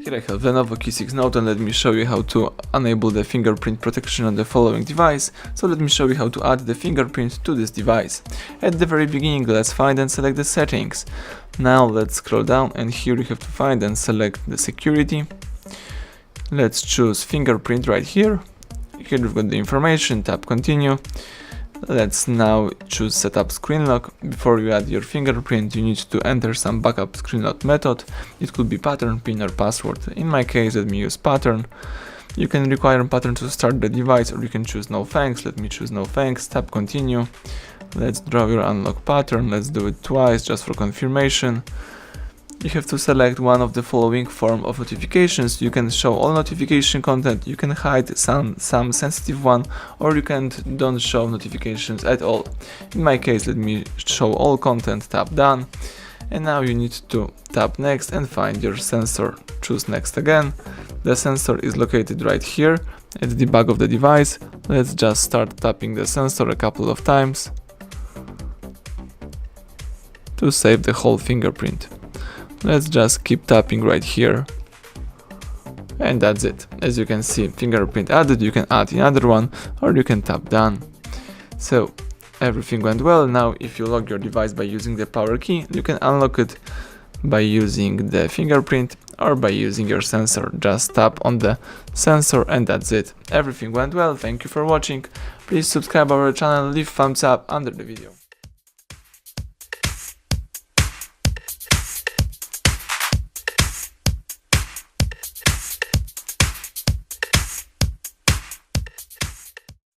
Here I have LENOVO K6 Note and let me show you how to enable the fingerprint protection on the following device. So let me show you how to add the fingerprint to this device. At the very beginning, let's find and select the settings. Now let's scroll down and here you have to find and select the security. Let's choose fingerprint right here. Here we've got the information, tap continue. Let's now choose setup screen lock. Before you add your fingerprint, you need to enter some backup screen lock method. It could be pattern, pin or password. In my case, let me use pattern. You can require pattern to start the device or you can choose no thanks. Let me choose no thanks, tap continue. Let's draw your unlock pattern. Let's do it twice just for confirmation. You have to select one of the following form of notifications. You can show all notification content, you can hide some sensitive one, or you can don't show notifications at all. In my case, let me show all content, tap done. And now you need to tap next and find your sensor. Choose next again. The sensor is located right here at the back of the device. Let's just start tapping the sensor a couple of times to save the whole fingerprint. Let's just keep tapping right here. And that's it. As you can see, fingerprint added, you can add another one or you can tap done. So everything went well. Now if you lock your device by using the power key, you can unlock it by using the fingerprint or by using your sensor. Just tap on the sensor and that's it. Everything went well. Thank you for watching. Please subscribe our channel, leave thumbs up under the video.